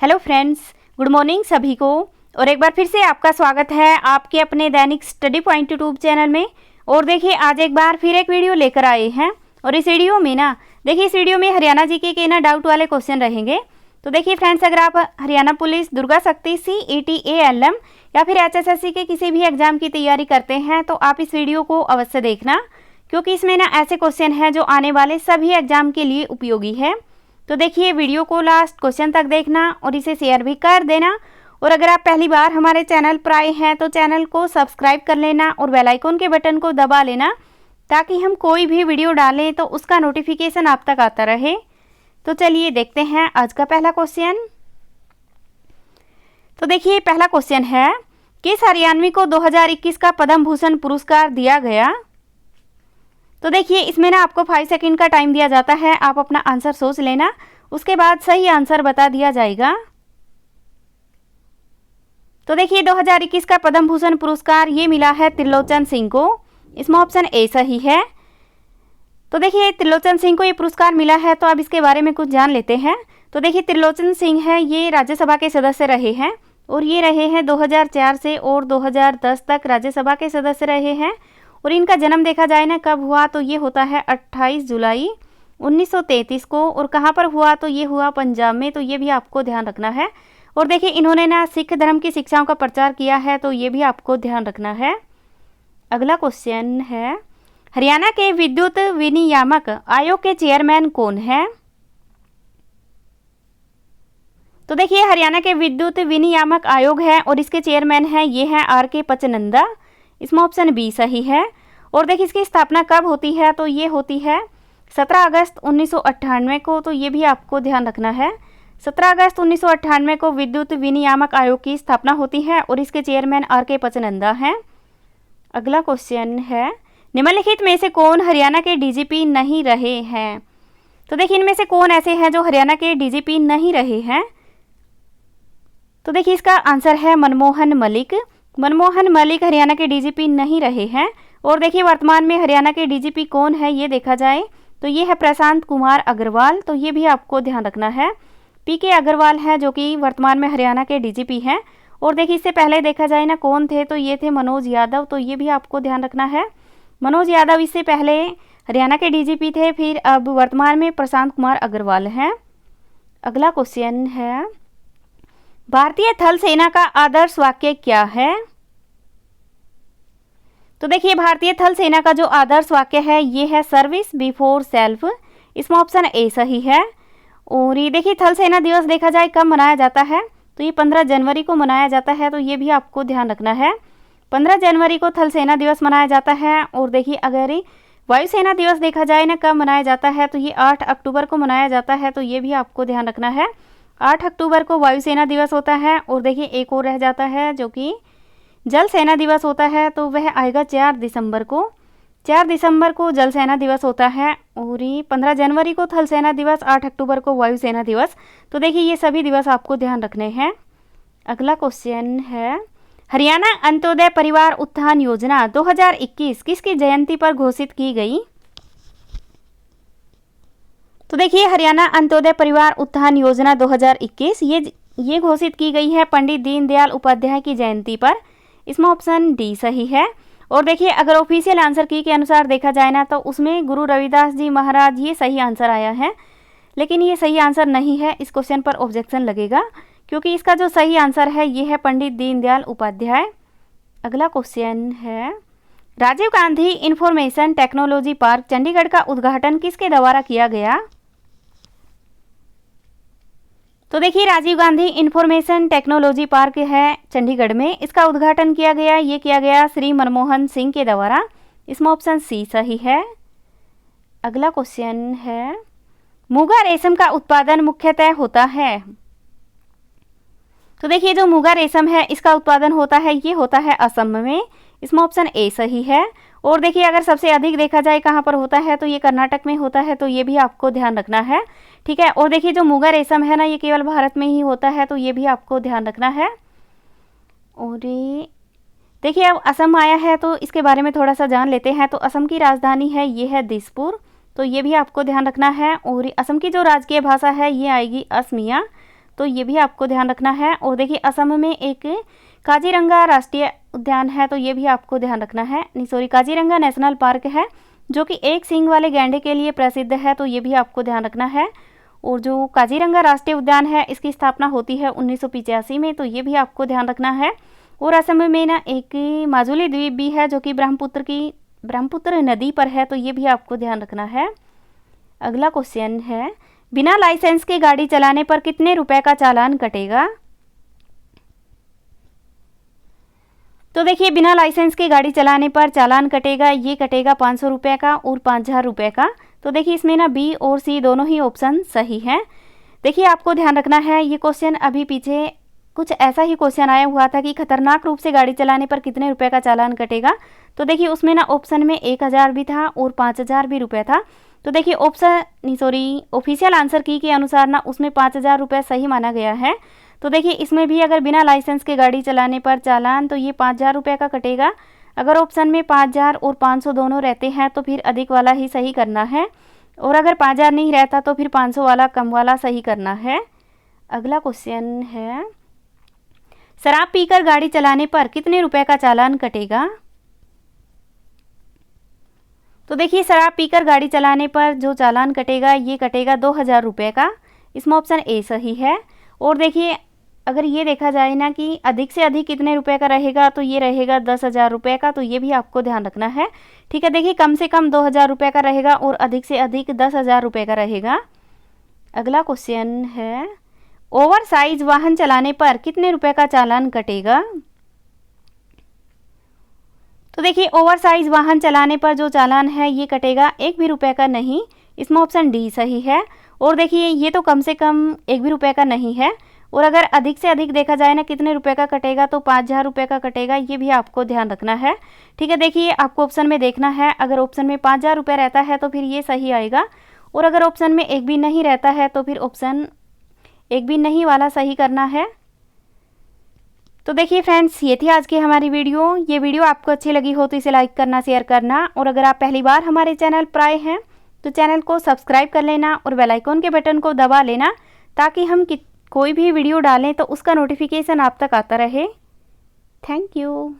Hello friends, good morning सभी को। और एक बार फिर से आपका स्वागत है आपके अपने दैनिक स्टडी पॉइंट यूट्यूब चैनल में। और देखिए आज एक बार फिर एक वीडियो लेकर आए हैं और इस वीडियो में इस वीडियो में हरियाणा जीके के डाउट वाले क्वेश्चन रहेंगे। तो देखिए फ्रेंड्स, अगर आप हरियाणा पुलिस, दुर्गा शक्ति, CET, ALM या फिर HSSC के किसी भी एग्जाम की तैयारी करते हैं तो आप इस वीडियो को अवश्य देखना, क्योंकि इसमें ऐसे क्वेश्चन हैं जो आने वाले सभी एग्जाम के लिए उपयोगी है। तो देखिए वीडियो को लास्ट क्वेश्चन तक देखना और इसे शेयर भी कर देना। और अगर आप पहली बार हमारे चैनल पर आए हैं तो चैनल को सब्सक्राइब कर लेना और बेल आइकन के बटन को दबा लेना, ताकि हम कोई भी वीडियो डालें तो उसका नोटिफिकेशन आप तक आता रहे। तो चलिए देखते हैं आज का पहला क्वेश्चन। तो देखिए पहला क्वेश्चन है, किस हरियाणवी को 2021 का पद्म भूषण पुरस्कार दिया गया? तो देखिए इसमें आपको 5 सेकंड का टाइम दिया जाता है, आप अपना आंसर सोच लेना, उसके बाद सही आंसर बता दिया जाएगा। तो देखिए 2021 का पद्म भूषण पुरस्कार ये मिला है त्रिलोचन सिंह को। इसमें ऑप्शन ए सही है। तो देखिए त्रिलोचन सिंह को ये पुरस्कार मिला है, तो अब इसके बारे में कुछ जान लेते हैं। तो देखिए त्रिलोचन सिंह है, ये राज्यसभा के सदस्य रहे हैं और ये रहे हैं 2004 से और 2010 तक राज्यसभा के सदस्य रहे हैं। और इनका जन्म देखा जाए कब हुआ, तो ये होता है 28 जुलाई 1933 को। और कहाँ पर हुआ, तो ये हुआ पंजाब में, तो ये भी आपको ध्यान रखना है। और देखिए इन्होंने सिख धर्म की शिक्षाओं का प्रचार किया है, तो ये भी आपको ध्यान रखना है। अगला क्वेश्चन है, हरियाणा के विद्युत विनियामक आयोग के चेयरमैन कौन है? तो देखिए हरियाणा के विद्युत विनियामक आयोग है और इसके चेयरमैन है ये है RK पचनंदा। इसमें ऑप्शन बी सही है। और देखिए इसकी स्थापना कब होती है, तो ये होती है 17 अगस्त 1998 को, तो ये भी आपको ध्यान रखना है। 17 अगस्त 1998 को विद्युत विनियामक आयोग की स्थापना होती है और इसके चेयरमैन RK पचनंदा हैं। अगला क्वेश्चन है, निम्नलिखित में से कौन हरियाणा के DGP नहीं रहे हैं? तो देखिए इनमें से कौन ऐसे हैं जो हरियाणा के DGP नहीं रहे हैं? तो देखिए इसका आंसर है मनमोहन मलिक। मनमोहन मलिक हरियाणा के DGP नहीं रहे हैं। और देखिए वर्तमान में हरियाणा के DGP कौन है ये देखा जाए तो ये है प्रशांत कुमार अग्रवाल, तो ये भी आपको ध्यान रखना है। PK अग्रवाल है जो कि वर्तमान में हरियाणा के DGP हैं। और देखिए इससे पहले देखा जाए कौन थे, तो ये थे मनोज यादव, तो ये भी आपको ध्यान रखना है। मनोज यादव इससे पहले हरियाणा के DGP थे, फिर अब वर्तमान में प्रशांत कुमार अग्रवाल हैं। अगला क्वेश्चन है, भारतीय थल सेना का आदर्श वाक्य क्या है? तो देखिए भारतीय थल सेना का जो आदर्श वाक्य है ये है सर्विस बिफोर सेल्फ। इसमें ऑप्शन ए सही है। और ये देखिए थल सेना दिवस देखा जाए कब मनाया जाता है, तो ये 15 जनवरी को मनाया जाता है, तो ये भी आपको ध्यान रखना है। 15 जनवरी को थल सेना दिवस मनाया जाता है। और देखिए अगर वायुसेना दिवस देखा जाए कब मनाया जाता है, तो ये 8 अक्टूबर को मनाया जाता है, तो ये भी आपको ध्यान रखना है। 8 अक्टूबर को वायुसेना दिवस होता है। और देखिए एक और रह जाता है जो कि जल सेना दिवस होता है, तो वह आएगा 4 दिसंबर को। 4 दिसंबर को जल सेना दिवस होता है। और ये 15 जनवरी को थल सेना दिवस, 8 अक्टूबर को वायुसेना दिवस। तो देखिए ये सभी दिवस आपको ध्यान रखने हैं। अगला क्वेश्चन है, हरियाणा अंत्योदय परिवार उत्थान योजना 2021 किसकी जयंती पर घोषित की गई? तो देखिए हरियाणा अंत्योदय परिवार उत्थान योजना 2021 ये घोषित की गई है पंडित दीनदयाल उपाध्याय की जयंती पर। इसमें ऑप्शन डी सही है। और देखिए अगर ऑफिशियल आंसर की के अनुसार देखा जाए तो उसमें गुरु रविदास जी महाराज ये सही आंसर आया है, लेकिन ये सही आंसर नहीं है। इस क्वेश्चन पर ऑब्जेक्शन लगेगा, क्योंकि इसका जो सही आंसर है ये है पंडित दीनदयाल उपाध्याय। अगला क्वेश्चन है, Rajiv Gandhi information technology park Chandigarh का उद्घाटन किसके द्वारा किया गया? तो देखिए Rajiv Gandhi information technology park है चंडीगढ़ में, इसका उद्घाटन किया गया श्री मनमोहन सिंह के द्वारा। इसमें ऑप्शन सी सही है। अगला क्वेश्चन है, मुगा रेशम का उत्पादन मुख्यतः होता है? तो देखिए जो मुगा रेशम है इसका उत्पादन होता है ये होता है असम में। इसमें ऑप्शन ए सही है। और देखिए अगर सबसे अधिक देखा जाए कहाँ पर होता है, तो ये कर्नाटक में होता है, तो ये भी आपको ध्यान रखना है। ठीक है। और देखिए जो मुगा रेशम है ये केवल भारत में ही होता है, तो ये भी आपको ध्यान रखना है। और देखिए अब असम आया है तो इसके बारे में थोड़ा सा जान लेते हैं। तो असम की राजधानी है ये है दिसपुर, तो ये भी आपको ध्यान रखना है। और असम की जो राजकीय भाषा है ये आएगी असमिया। तो ये भी आपको ध्यान रखना है। और देखिए असम में एक काजीरंगा राष्ट्रीय उद्यान है, तो ये भी आपको ध्यान रखना है। काजीरंगा नेशनल पार्क है जो कि एक सींग वाले गैंडे के लिए प्रसिद्ध है, तो ये भी आपको ध्यान रखना है। और जो काजीरंगा राष्ट्रीय उद्यान है इसकी स्थापना होती है 1985 में, तो ये भी आपको ध्यान रखना है। और असम में ना एक माजुली द्वीप भी है जो कि ब्रह्मपुत्र नदी पर है, तो ये भी आपको ध्यान रखना है। अगला क्वेश्चन है, बिना लाइसेंस के गाड़ी चलाने पर कितने रुपए का चालान कटेगा? तो देखिए बिना लाइसेंस के गाड़ी चलाने पर चालान कटेगा, ये कटेगा 500 रुपये का और 5000 रुपये का। तो देखिए इसमें ना बी और सी दोनों ही ऑप्शन सही हैं। देखिए आपको ध्यान रखना है, ये क्वेश्चन अभी पीछे कुछ ऐसा ही क्वेश्चन आया हुआ था कि खतरनाक रूप से गाड़ी चलाने पर कितने रुपए का चालान कटेगा। तो देखिए उसमें ना ऑप्शन में 1000 भी था और 5000 भी रुपये था। तो देखिए ऑफिशियल आंसर की के अनुसार ना उसमें 5000 रुपये सही माना गया है। तो देखिए इसमें भी अगर बिना लाइसेंस के गाड़ी चलाने पर चालान तो ये 5000 रुपये का कटेगा। अगर ऑप्शन में 5000 और 500 दोनों रहते हैं तो फिर अधिक वाला ही सही करना है, और अगर 5000 नहीं रहता तो फिर 500 वाला कम वाला सही करना है। अगला क्वेश्चन है, शराब पीकर गाड़ी चलाने पर कितने रुपए का चालान कटेगा? तो देखिए शराब पीकर गाड़ी चलाने पर जो चालान कटेगा ये कटेगा 2000 रुपये का। इसमें ऑप्शन ए सही है। और देखिए अगर ये देखा जाए ना कि अधिक से अधिक कितने रुपए का रहेगा, तो ये रहेगा 10,000 रुपये का, तो ये भी आपको ध्यान रखना है। ठीक है, देखिए कम से कम 2000 रुपये का रहेगा और अधिक से अधिक 10,000 रुपये का रहेगा। अगला क्वेश्चन है, ओवर साइज वाहन चलाने पर कितने रुपए का चालान कटेगा? तो देखिए ओवर साइज वाहन चलाने पर जो चालान है ये कटेगा 1 भी रुपये का नहीं। इसमें ऑप्शन डी सही है। और देखिए ये तो कम से कम 1 भी रुपये का नहीं है, और अगर अधिक से अधिक देखा जाए ना कितने रुपए का कटेगा तो 5000 रुपये का कटेगा, ये भी आपको ध्यान रखना है। ठीक है, देखिए आपको ऑप्शन में देखना है, अगर ऑप्शन में 5000 रुपये रहता है तो फिर ये सही आएगा, और अगर ऑप्शन में 1 भी नहीं रहता है तो फिर ऑप्शन 1 भी नहीं वाला सही करना है। तो देखिए फ्रेंड्स, ये थी आज की हमारी वीडियो। ये वीडियो आपको अच्छी लगी हो तो इसे लाइक करना, शेयर करना, और अगर आप पहली बार हमारे चैनल पर आए हैं तो चैनल को सब्सक्राइब कर लेना और बेल आइकन के बटन को दबा लेना, ताकि हम कोई भी वीडियो डालें तो उसका नोटिफिकेशन आप तक आता रहे। Thank you.